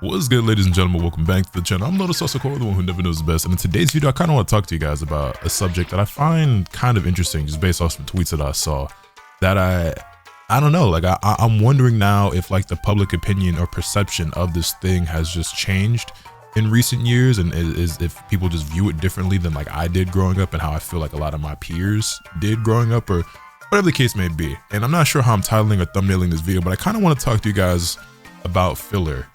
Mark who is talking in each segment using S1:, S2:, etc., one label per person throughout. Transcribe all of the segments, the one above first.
S1: What's good, ladies and gentlemen? Welcome back to the channel. I'm Lotus Sasakor, the one who never knows the best, and in today's video I kind of want to talk to you guys about a subject that I find kind of interesting, just based off some tweets that I saw, that I don't know, like I'm wondering now if like the public opinion or perception of this thing has just changed in recent years, and is if people just view it differently than like I did growing up and how I feel like a lot of my peers did growing up, or whatever the case may be. And I'm not sure how I'm titling or thumbnailing this video, but I kind of want to talk to you guys about filler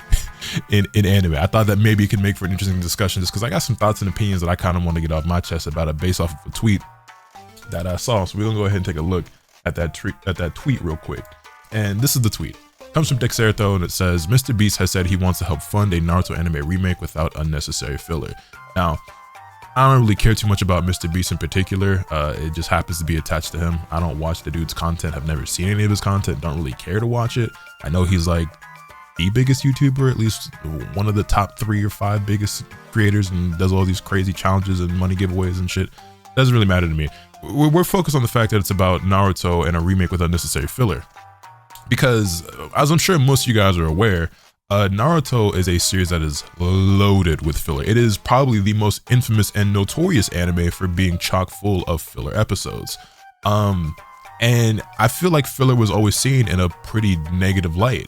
S1: in anime. I thought that maybe it could make for an interesting discussion, just because I got some thoughts and opinions that I kind of want to get off my chest about it based off of a tweet that I saw. So we're gonna go ahead and take a look at that tweet real quick. And this is the tweet. It comes from Dexerto, and it says, Mr. Beast has said he wants to help fund a Naruto anime remake without unnecessary filler. Now, I don't really care too much about Mr. Beast in particular. It just happens to be attached to him. I don't watch the dude's content. I've never seen any of his content. Don't really care to watch it. I know he's like the biggest YouTuber, at least one of the top 3 or 5 biggest creators, and does all these crazy challenges and money giveaways and shit. Doesn't really matter to me. We're focused on the fact that it's about Naruto and a remake with unnecessary filler. Because, as I'm sure most of you guys are aware, Naruto is a series that is loaded with filler. It is probably the most infamous and notorious anime for being chock full of filler episodes. And I feel like filler was always seen in a pretty negative light,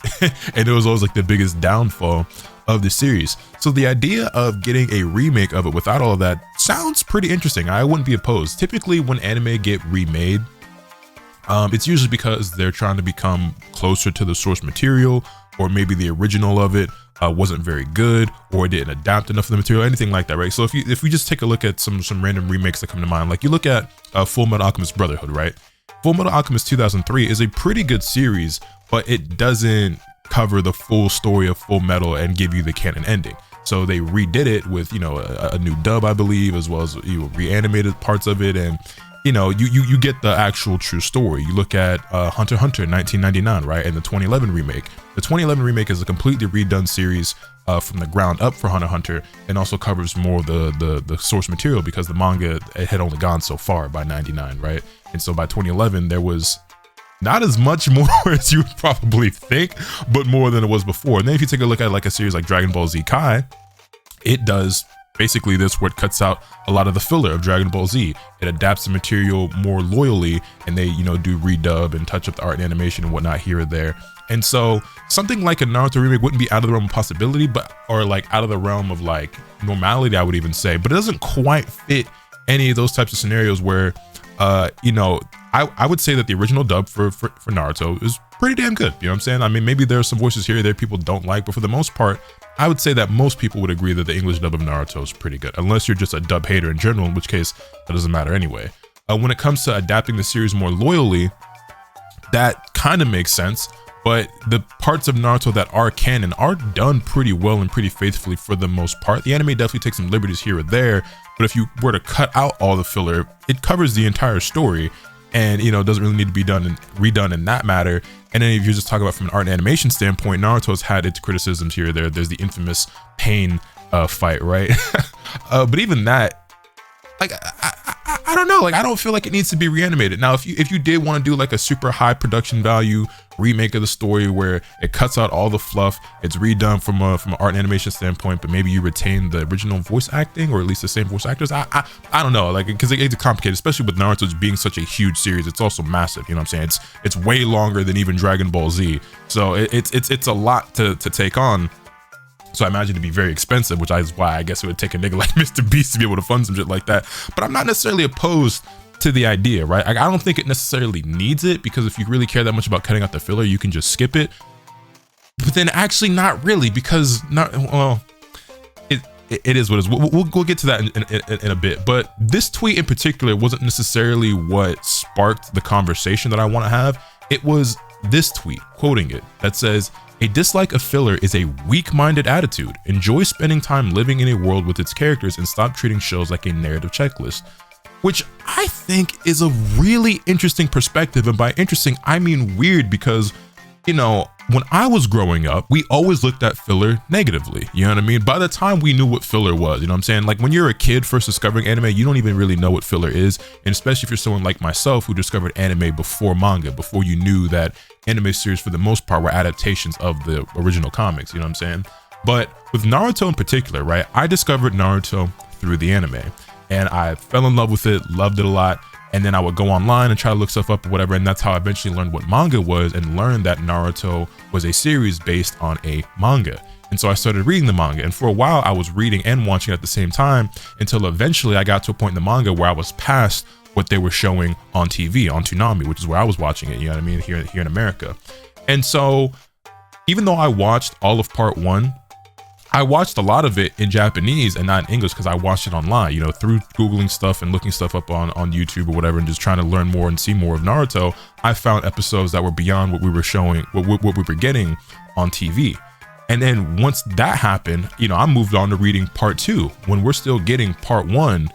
S1: and it was always like the biggest downfall of the series. So the idea of getting a remake of it without all of that sounds pretty interesting. I wouldn't be opposed. Typically when anime get remade, it's usually because they're trying to become closer to the source material, or maybe the original of it wasn't very good, or it didn't adapt enough of the material, anything like that, right? So if we just take a look at some random remakes that come to mind, like you look at Full Metal Alchemist Brotherhood, right? Full Metal Alchemist 2003 is a pretty good series, but it doesn't cover the full story of Full Metal and give you the canon ending. So they redid it with, you know, a new dub, I believe, as well as reanimated parts of it, and you know, you get the actual true story. You look at Hunter x Hunter 1999, right, and the 2011 remake. The 2011 remake is a completely redone series from the ground up for Hunter x Hunter, and also covers more of the source material, because the manga, it had only gone so far by 99, right? And so by 2011 there was not as much more as you would probably think, but more than it was before. And then if you take a look at like a series like Dragon Ball Z Kai, it does basically this, where it cuts out a lot of the filler of Dragon Ball Z. It adapts the material more loyally, and they, you know, do redub and touch up the art and animation and whatnot here or there. And so something like a Naruto remake wouldn't be out of the realm of possibility, but, or like out of the realm of like normality, I would even say. But it doesn't quite fit any of those types of scenarios where, you know, I would say that the original dub for Naruto is pretty damn good. You know what I'm saying? I mean, maybe there are some voices here or there people don't like, but for the most part, I would say that most people would agree that the English dub of Naruto is pretty good, unless you're just a dub hater in general, in which case that doesn't matter anyway. When it comes to adapting the series more loyally, that kind of makes sense, but the parts of Naruto that are canon are done pretty well and pretty faithfully for the most part. The anime definitely takes some liberties here or there, but if you were to cut out all the filler, it covers the entire story, and you know, it doesn't really need to be redone in that matter. And then if you just talk about from an art and animation standpoint, Naruto's had its criticisms here or there. There's the infamous Pain fight, right? But even that, like, I don't know, like, I don't feel like it needs to be reanimated. Now, if you did want to do like a super high production value remake of the story where it cuts out all the fluff, it's redone from an art and animation standpoint, but maybe you retain the original voice acting, or at least the same voice actors, I don't know, like, because it's complicated, especially with Naruto's being such a huge series. It's also massive, you know what I'm saying? It's way longer than even Dragon Ball Z, so it's a lot to take on. So I imagine it'd be very expensive, which is why I guess it would take a nigga like Mr. Beast to be able to fund some shit like that. But I'm not necessarily opposed to the idea, right? I don't think it necessarily needs it, because if you really care that much about cutting out the filler, you can just skip it. But then actually not really, because it is what it is. We'll get to that in a bit. But this tweet in particular wasn't necessarily what sparked the conversation that I want to have. It was this tweet, quoting it, that says, "A dislike of filler is a weak-minded attitude. Enjoy spending time living in a world with its characters and stop treating shows like a narrative checklist." Which I think is a really interesting perspective. And by interesting, I mean weird, because, you know, when I was growing up, we always looked at filler negatively. You know what I mean? By the time we knew what filler was, you know what I'm saying? Like, when you're a kid first discovering anime, you don't even really know what filler is. And especially if you're someone like myself who discovered anime before manga, before you knew that anime series for the most part were adaptations of the original comics, you know what I'm saying? But with Naruto in particular, right, I discovered Naruto through the anime, and I fell in love with it, loved it a lot. And then I would go online and try to look stuff up or whatever, and that's how I eventually learned what manga was and learned that Naruto was a series based on a manga. And so I started reading the manga, and for a while I was reading and watching at the same time until eventually I got to a point in the manga where I was past what they were showing on TV, on Toonami, which is where I was watching it, you know what I mean, here in America. And so even though I watched all of part 1, I watched a lot of it in Japanese and not in English because I watched it online, you know, through Googling stuff and looking stuff up on YouTube or whatever, and just trying to learn more and see more of Naruto. I found episodes that were beyond what we were showing, what we were getting on TV. And then once that happened, you know, I moved on to reading part 2 when we're still getting part 1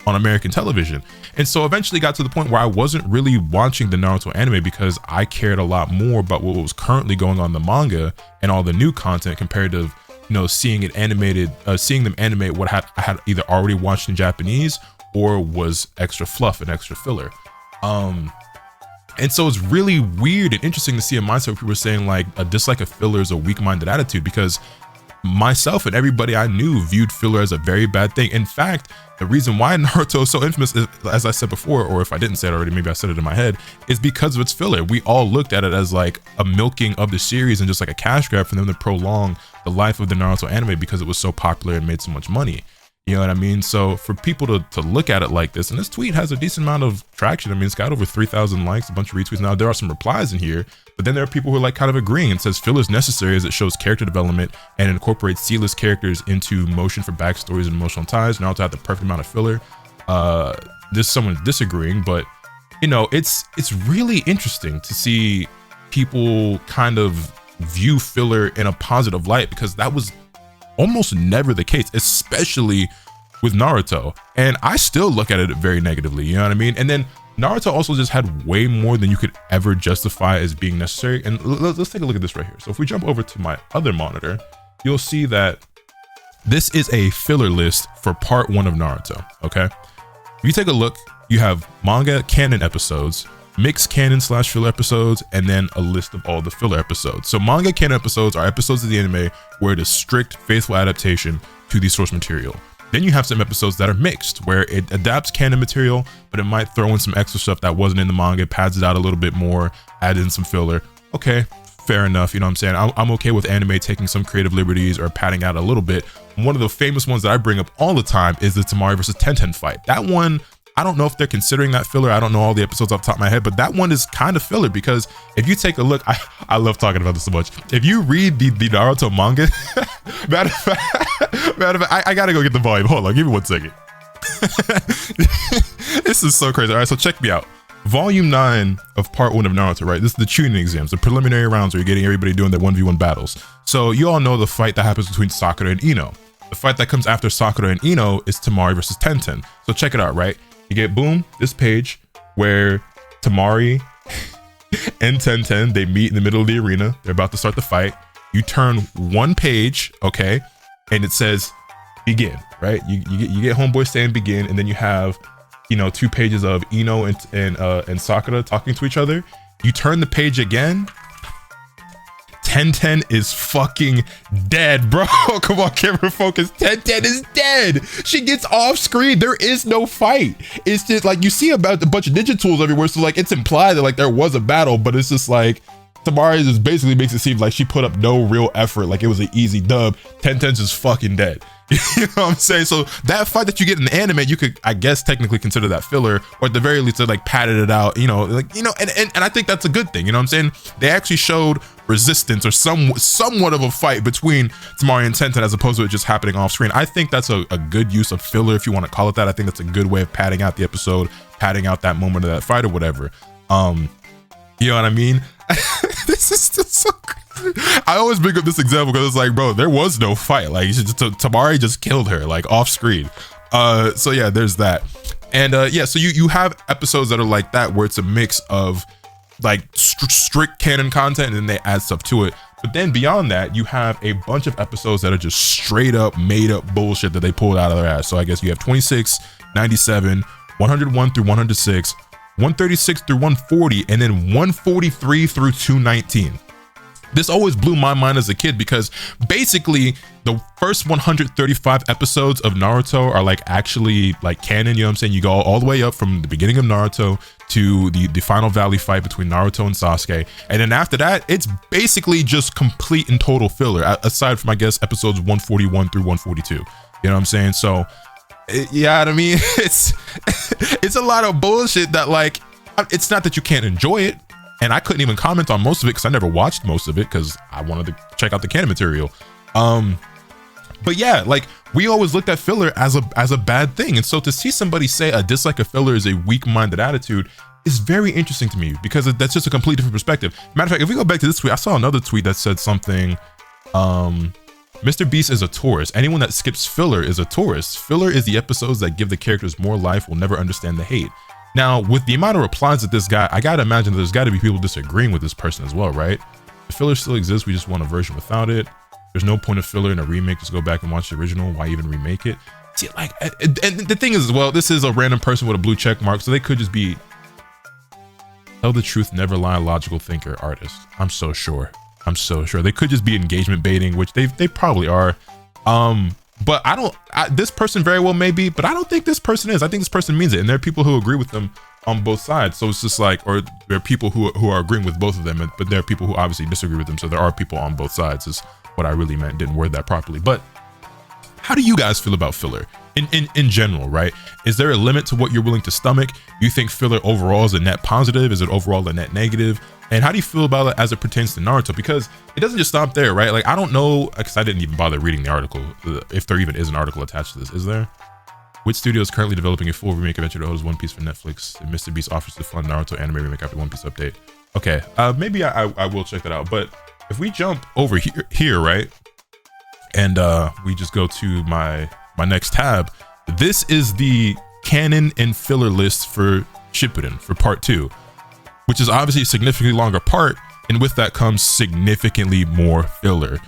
S1: on American television. And so eventually got to the point where I wasn't really watching the Naruto anime because I cared a lot more about what was currently going on in the manga and all the new content compared to, you know, seeing it animated, seeing them animate what I had either already watched in Japanese or was extra fluff and extra filler. And so it's really weird and interesting to see a mindset where people are saying like a dislike of filler is a weak-minded attitude, because myself and everybody I knew viewed filler as a very bad thing. In fact, the reason why Naruto is so infamous, is, as I said before, or if I didn't say it already, maybe I said it in my head, is because of its filler. We all looked at it as like a milking of the series and just like a cash grab for them to prolong the life of the Naruto anime because it was so popular and made so much money. You know what I mean? So for people to look at it like this, and this tweet has a decent amount of traction. I mean, it's got over 3,000 likes, a bunch of retweets. Now, there are some replies in here, but then there are people who are like kind of agreeing and says filler is necessary as it shows character development and incorporates C-list characters into motion for backstories and emotional ties. Naruto had the perfect amount of filler. This someone's disagreeing, but you know, it's really interesting to see people kind of view filler in a positive light, because that was almost never the case, especially with Naruto. And I still look at it very negatively, you know what I mean? And then Naruto also just had way more than you could ever justify as being necessary. And let's take a look at this right here. So if we jump over to my other monitor, you'll see that this is a filler list for part 1 of Naruto, okay? If you take a look, you have manga canon episodes, mixed canon / filler episodes, and then a list of all the filler episodes. So manga canon episodes are episodes of the anime where it is strict, faithful adaptation to the source material. Then you have some episodes that are mixed, where it adapts canon material, but it might throw in some extra stuff that wasn't in the manga, pads it out a little bit more, add in some filler. Okay, fair enough, you know what I'm saying? I'm okay with anime taking some creative liberties or padding out a little bit. One of the famous ones that I bring up all the time is the Temari versus Tenten fight. That one, I don't know if they're considering that filler. I don't know all the episodes off the top of my head, but that one is kind of filler, because if you take a look, I love talking about this so much. If you read the Naruto manga, matter of fact, I gotta go get the volume. Hold on, give me 1 second. This is so crazy. All right, so check me out. Volume 9 of part 1 of Naruto, right? This is the Chunin exams, the preliminary rounds where you're getting everybody doing their 1v1 battles. So you all know the fight that happens between Sakura and Ino. The fight that comes after Sakura and Ino is Temari versus Tenten. So check it out, right? You get, boom, this page where Temari and Tenten, they meet in the middle of the arena. They're about to start the fight. You turn 1 page, okay, and it says begin, right? You get homeboy saying begin, and then you have, you know, 2 pages of Ino and Sakura talking to each other. You turn the page again, Tenten is fucking dead, bro. Come on, camera focus. Tenten is dead. She gets off screen. There is no fight. It's just like, you see about a bunch of ninja tools everywhere, so like it's implied that like there was a battle, but it's just like Temari just basically makes it seem like she put up no real effort, like it was an easy dub. Tenten's just fucking dead. You know what I'm saying? So that fight that you get in the anime, you could, I guess, technically consider that filler, or at the very least, they like padded it out, you know, like, you know, and I think that's a good thing. You know what I'm saying? They actually showed resistance or somewhat of a fight between Temari and Tenten, as opposed to it just happening off screen. I think that's a good use of filler, if you want to call it that. I think that's a good way of padding out the episode, padding out that moment of that fight or whatever. You know what I mean? This is just so crazy. I always bring up this example because it's like, bro, there was no fight. Like, Temari just killed her, like, off screen. So yeah, there's that. And yeah, so you have episodes that are like that, where it's a mix of like strict canon content, and then they add stuff to it. But then beyond that, you have a bunch of episodes that are just straight up made up bullshit that they pulled out of their ass. So I guess you have 26, 97, 101 through 106, 136 through 140, and then 143 through 219. This always blew my mind as a kid, because basically the first 135 episodes of Naruto are like actually like canon, you know what I'm saying? You go all the way up from the beginning of Naruto to the final valley fight between Naruto and Sasuke. And then after that, it's basically just complete and total filler, aside from, I guess, episodes 141 through 142. You know what I'm saying? So, yeah, I mean, it's a lot of bullshit that, like, it's not that you can't enjoy it. And I couldn't even comment on most of it because I never watched most of it because I wanted to check out the canon material. But yeah, like, we always looked at filler as a bad thing. And so to see somebody say a dislike of filler is a weak-minded attitude is very interesting to me, because that's just a completely different perspective. Matter of fact, if we go back to this tweet, I saw another tweet that said something, Mr. Beast is a tourist. Anyone that skips filler is a tourist. Filler is the episodes that give the characters more life will never understand the hate. Now, with the amount of replies that this guy, I gotta imagine that there's gotta be people disagreeing with this person as well, right? The filler still exists, we just want a version without it. There's no point of filler in a remake, just go back and watch the original, why even remake it? See, like, and the thing is, well, this is a random person with a blue check mark, so they could just be, tell the truth, never lie, logical thinker, artist. I'm so sure. They could just be engagement baiting, which they probably are. But this person very well may be, but I don't think this person is. I think this person means it. And there are people who agree with them on both sides. So it's just like, or there are people who are agreeing with both of them, but there are people who obviously disagree with them. So there are people on both sides is what I really meant. Didn't word that properly. But how do you guys feel about filler in general, right? Is there a limit to what you're willing to stomach? Do you think filler overall is a net positive? Is it overall a net negative? And how do you feel about it as it pertains to Naruto? Because it doesn't just stop there, right? Like, I don't know, because I didn't even bother reading the article, if there even is an article attached to this. Is there? Which studio is currently developing a full remake of Naruto One Piece for Netflix? And Mr. Beast offers to fund Naruto anime remake after One Piece update. Okay, maybe I will check that out. But if we jump over here, right? And we just go to my next tab. This is the canon and filler list for Shippuden for part 2. Which is obviously a significantly longer part, and with that comes significantly more filler.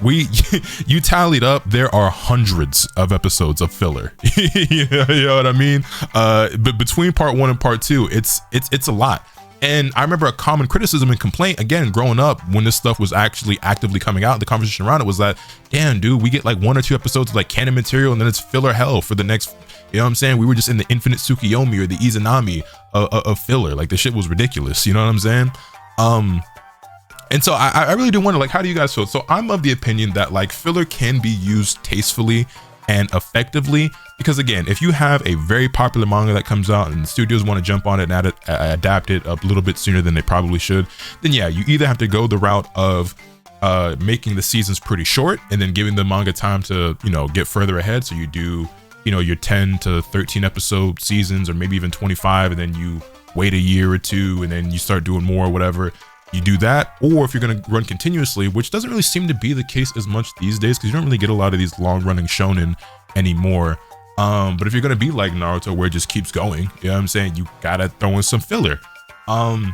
S1: You tallied up, there are hundreds of episodes of filler. You know what I mean? But between part 1 and part 2, it's a lot. And I remember a common criticism and complaint, again, growing up when this stuff was actually actively coming out, the conversation around it was that, damn, dude, we get like 1 or 2 episodes of like canon material, and then it's filler hell for the next, you know what I'm saying? We were just in the infinite Tsukiyomi or the Izanami of filler. Like, the shit was ridiculous, you know what I'm saying? And so I really do wonder, like, how do you guys feel? So I'm of the opinion that, like, filler can be used tastefully and effectively, because again, if you have a very popular manga that comes out and studios want to jump on it and adapt it a little bit sooner than they probably should, then yeah, you either have to go the route of making the seasons pretty short and then giving the manga time to, you know, get further ahead. So you do, you know, your 10 to 13 episode seasons, or maybe even 25, and then you wait a year or 2 and then you start doing more or whatever. You do that. Or if you're going to run continuously, which doesn't really seem to be the case as much these days, because you don't really get a lot of these long running shonen anymore. But if you're going to be like Naruto, where it just keeps going, you know what I'm saying, you gotta throw in some filler. And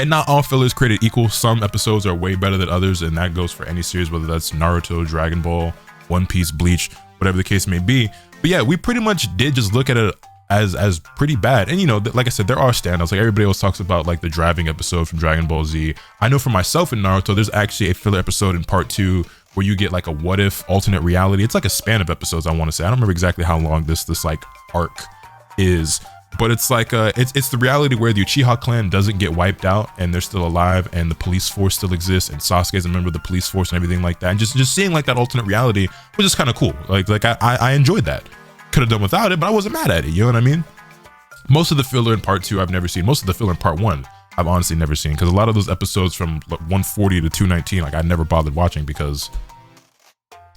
S1: not all filler is created equal. Some episodes are way better than others, and that goes for any series, whether that's Naruto, Dragon Ball, One Piece, Bleach, whatever the case may be. But yeah, we pretty much did just look at it as pretty bad. And you know, like I said, there are standouts. Like, everybody always talks about like the driving episode from Dragon Ball Z. I know for myself in Naruto, there's actually a filler episode in part 2 where you get like a what if alternate reality. It's like a span of episodes, I want to say. I don't remember exactly how long this like arc is, but it's like it's the reality where the Uchiha clan doesn't get wiped out and they're still alive, and the police force still exists, and Sasuke is a member of the police force and everything like that. And just seeing like that alternate reality was just kind of cool. Like I enjoyed that. Could have done without it, but I wasn't mad at it, you know what I mean? Most of the filler in part 2 I've never seen. Most of the filler in part 1 I've honestly never seen, because a lot of those episodes from like 140 to 219, like, I never bothered watching because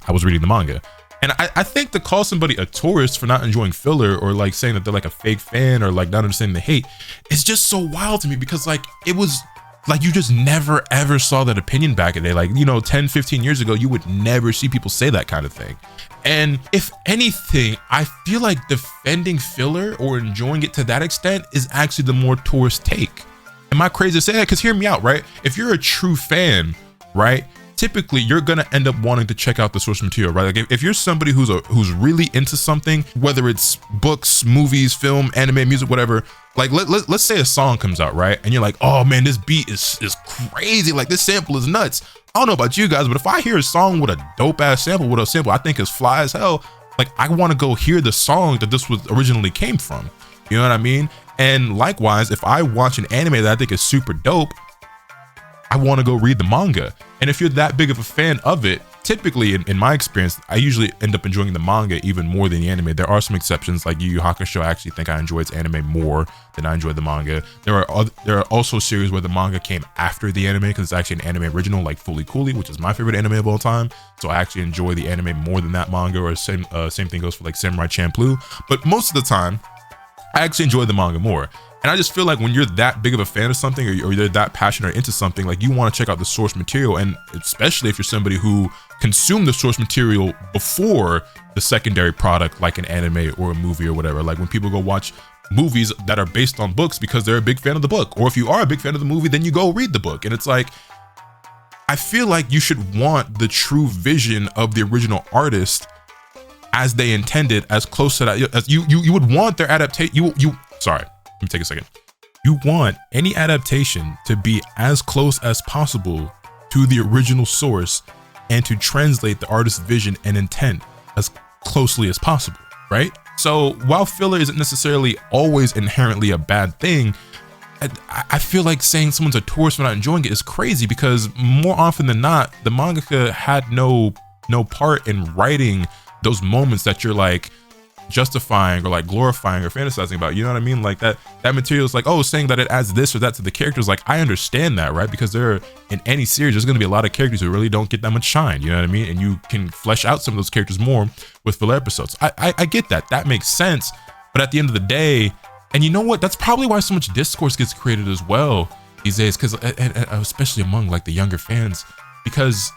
S1: I was reading the manga. And I think to call somebody a tourist for not enjoying filler, or like saying that they're like a fake fan, or like not understanding the hate, is just so wild to me, because like, it was like, you just never ever saw that opinion back in the day. Like, you know, 10, 15 years ago, you would never see people say that kind of thing. And if anything, I feel like defending filler or enjoying it to that extent is actually the more tourist take. Am I crazy to say that? Because hear me out, right? If you're a true fan, right, typically you're gonna end up wanting to check out the source material, right? Like if you're somebody who's really into something, whether it's books, movies, film, anime, music, whatever, like let's say a song comes out, right? And you're like, oh man, this beat is crazy, like this sample is nuts. I don't know about you guys, but if I hear a song with a dope ass sample, with a sample I think is fly as hell, like I want to go hear the song that this was originally came from. You know what I mean? And likewise, if I watch an anime that I think is super dope, I want to go read the manga. And if you're that big of a fan of it, typically in my experience, I usually end up enjoying the manga even more than the anime. There are some exceptions, like Yu Yu Hakusho. I actually think I enjoy its anime more than I enjoy the manga. There are also series where the manga came after the anime because it's actually an anime original, like Fully Cooley, which is my favorite anime of all time. So I actually enjoy the anime more than that manga. Or same thing goes for like Samurai Champloo. But most of the time, I actually enjoy the manga more. And I just feel like when you're that big of a fan of something, or you're that passionate or into something, like you want to check out the source material. And especially if you're somebody who consumed the source material before the secondary product, like an anime or a movie or whatever. Like when people go watch movies that are based on books because they're a big fan of the book, or if you are a big fan of the movie, then you go read the book. And it's like, I feel like you should want the true vision of the original artist as they intended, as close to that as you would want their adaptation. Sorry, let me take a second. You want any adaptation to be as close as possible to the original source and to translate the artist's vision and intent as closely as possible, right? So while filler isn't necessarily always inherently a bad thing, I feel like saying someone's a tourist for not enjoying it is crazy, because more often than not, the mangaka had no part in writing those moments that you're like justifying or like glorifying or fantasizing about. You know what I mean? Like that material is like, oh, saying that it adds this or that to the characters. Like, I understand that, right? Because in any series, there's going to be a lot of characters who really don't get that much shine. You know what I mean? And you can flesh out some of those characters more with filler episodes. I get that. That makes sense. But at the end of the day, and you know what? That's probably why so much discourse gets created as well these days, because especially among like the younger fans, because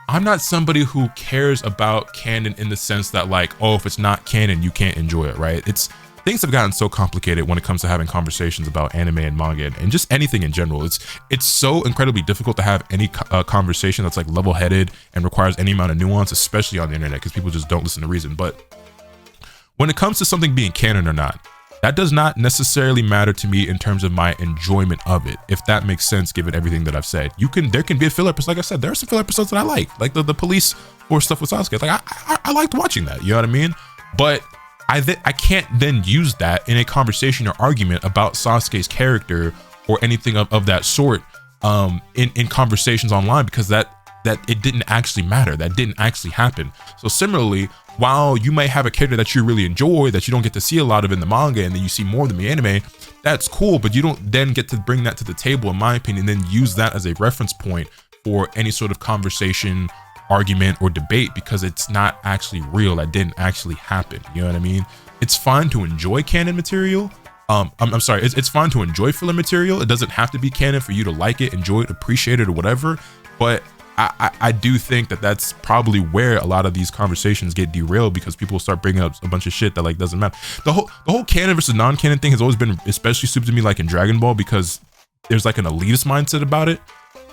S1: I'm not somebody who cares about canon in the sense that like, oh, if it's not canon, you can't enjoy it, right? Things have gotten so complicated when it comes to having conversations about anime and manga and just anything in general. It's so incredibly difficult to have any conversation that's like level-headed and requires any amount of nuance, especially on the internet, because people just don't listen to reason. But when it comes to something being canon or not, that does not necessarily matter to me in terms of my enjoyment of it, if that makes sense, given everything that I've said. There can be a filler episode. Like I said, there are some filler episodes that I like the police force stuff with Sasuke. Like I liked watching that, you know what I mean? But I can't then use that in a conversation or argument about Sasuke's character or anything of that sort in conversations online, because that it didn't actually matter. That didn't actually happen. So similarly, while you may have a character that you really enjoy, that you don't get to see a lot of in the manga, and then you see more than the anime, that's cool, but you don't then get to bring that to the table, in my opinion, and then use that as a reference point for any sort of conversation, argument, or debate, because it's not actually real. That didn't actually happen. You know what I mean? It's fine to enjoy canon material. I'm sorry, it's fine to enjoy filler material. It doesn't have to be canon for you to like it, enjoy it, appreciate it, or whatever. But I do think that that's probably where a lot of these conversations get derailed, because people start bringing up a bunch of shit that like doesn't matter. The whole canon versus non-canon thing has always been especially stupid to me, like in Dragon Ball, because there's like an elitist mindset about it.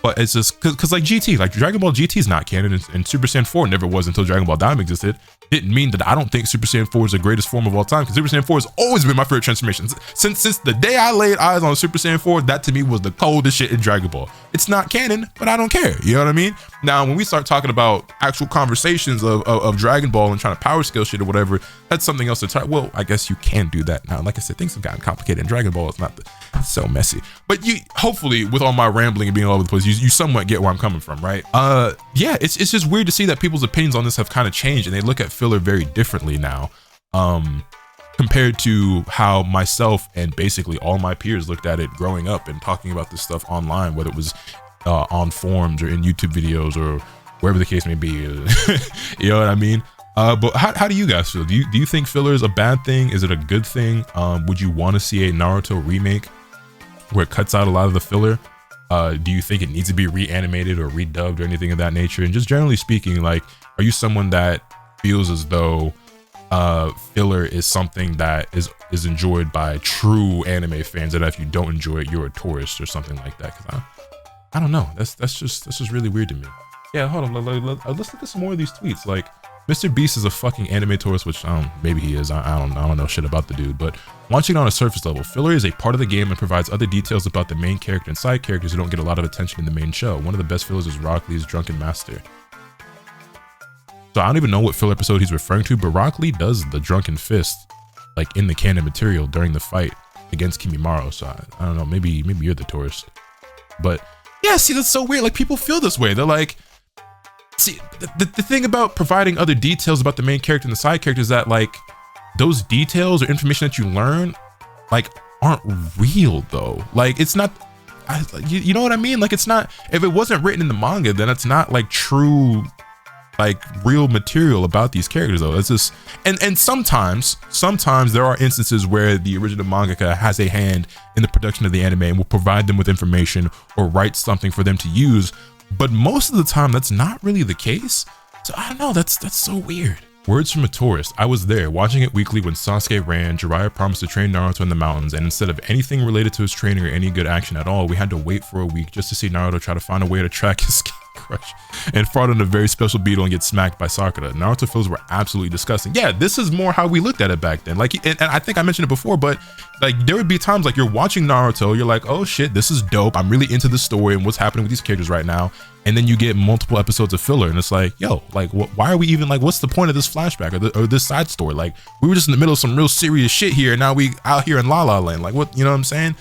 S1: But it's just because like GT, like Dragon Ball GT is not canon, and Super Saiyan 4 never was until Dragon Ball Daima existed. Didn't mean that I don't think Super Saiyan 4 is the greatest form of all time, because Super Saiyan 4 has always been my favorite transformation. Since the day I laid eyes on Super Saiyan 4, that to me was the coldest shit in Dragon Ball. It's not canon, but I don't care. You know what I mean? Now, when we start talking about actual conversations of Dragon Ball and trying to power scale shit or whatever, that's something else to talk. Well, I guess you can do that now. Like I said, things have gotten complicated in Dragon Ball. It's not so messy. But you, hopefully, with all my rambling and being all over the place, you somewhat get where I'm coming from, right? Yeah, it's just weird to see that people's opinions on this have kind of changed, and they look at filler very differently now, compared to how myself and basically all my peers looked at it growing up and talking about this stuff online, whether it was on forums or in YouTube videos or wherever the case may be. You know what I mean? But how do you guys feel? Do you think filler is a bad thing? Is it a good thing? Would you want to see a Naruto remake where it cuts out a lot of the filler? Do you think it needs to be reanimated or redubbed or anything of that nature? And just generally speaking, like, are you someone that feels as though filler is something that is enjoyed by true anime fans, that if you don't enjoy it, you're a tourist or something like that? Because I don't know. That's just really weird to me. Yeah, hold on. Let's look at some more of these tweets. Like, Mr. Beast is a fucking anime tourist, which maybe he is. I don't know shit about the dude. But watching it on a surface level, filler is a part of the game and provides other details about the main character and side characters who don't get a lot of attention in the main show. One of the best fillers is Rock Lee's Drunken Master. So I don't even know what filler episode he's referring to, but Rock Lee does the Drunken Fist, like in the canon material during the fight against Kimimaro. So I don't know. Maybe you're the tourist. But yeah, see, that's so weird. Like, people feel this way. They're like, see, the thing about providing other details about the main character and the side characters is that, like, those details or information that you learn, like, aren't real though. Like, it's not, you know what I mean? Like, it's not, if it wasn't written in the manga, then it's not like true, like, real material about these characters though. It's just, and sometimes there are instances where the original mangaka has a hand in the production of the anime and will provide them with information or write something for them to use. But most of the time, that's not really the case. So I don't know, that's so weird. Words from a tourist. I was there, watching it weekly when Sasuke ran. Jiraiya promised to train Naruto in the mountains, and instead of anything related to his training or any good action at all, we had to wait for a week just to see Naruto try to find a way to track his skin crush and fought on a very special beetle and get smacked by Sakura. Naruto fills were absolutely disgusting. Yeah, this is more how we looked at it back then. Like, and I think I mentioned it before, but like, there would be times like you're watching Naruto, you're like, oh shit, this is dope. I'm really into the story and what's happening with these characters right now. And then you get multiple episodes of filler, and it's like, yo, like, why are we even, like, what's the point of this flashback or this side story? Like, we were just in the middle of some real serious shit here, and now we out here in La La Land. Like, what, you know what I'm saying?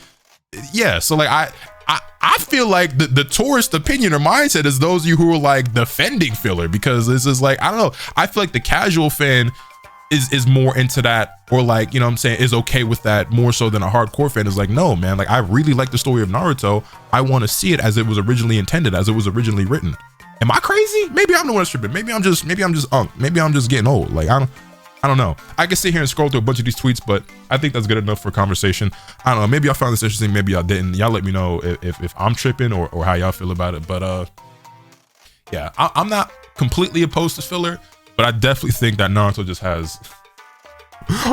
S1: Yeah, so like, I feel like the tourist opinion or mindset is those of you who are like defending filler, because this is like, I don't know, I feel like the casual fan is more into that, or like, you know what I'm saying, is okay with that more so than a hardcore fan is like, no man, like, I really like the story of Naruto. I want to see it as it was originally intended, as it was originally written. Am I crazy? Maybe I'm the one that's tripping. Maybe I'm just maybe I'm just getting old. Like, I don't know. I can sit here and scroll through a bunch of these tweets, but I think that's good enough for conversation. I don't know, maybe y'all found this interesting, maybe y'all didn't. Y'all let me know if I'm tripping or how y'all feel about it. But yeah, I'm not completely opposed to filler, but I definitely think that Naruto just has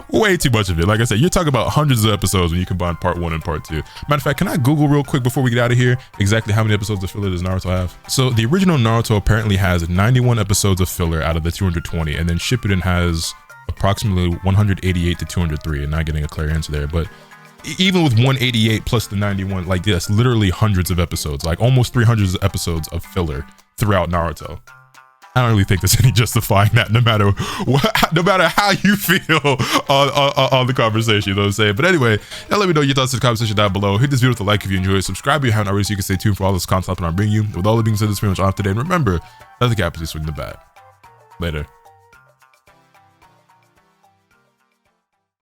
S1: way too much of it. Like I said, you're talking about hundreds of episodes when you combine part 1 and part 2. Matter of fact, can I Google real quick before we get out of here exactly how many episodes of filler does Naruto have? So the original Naruto apparently has 91 episodes of filler out of the 220, and then Shippuden has approximately 188 to 203, and not getting a clear answer there. But even with 188 plus the 91, like, yes, literally hundreds of episodes, like almost 300 episodes of filler throughout Naruto. I don't really think there's any justifying that, no matter what, no matter how you feel on the conversation, you know what I'm saying? But anyway, let me know your thoughts in the comment section down below. Hit this video with a like if you enjoyed. Subscribe if you haven't already, so you can stay tuned for all this content I'm bringing you. With all that being said, this is pretty much off today. And remember, let the cap is swing the bat. Later.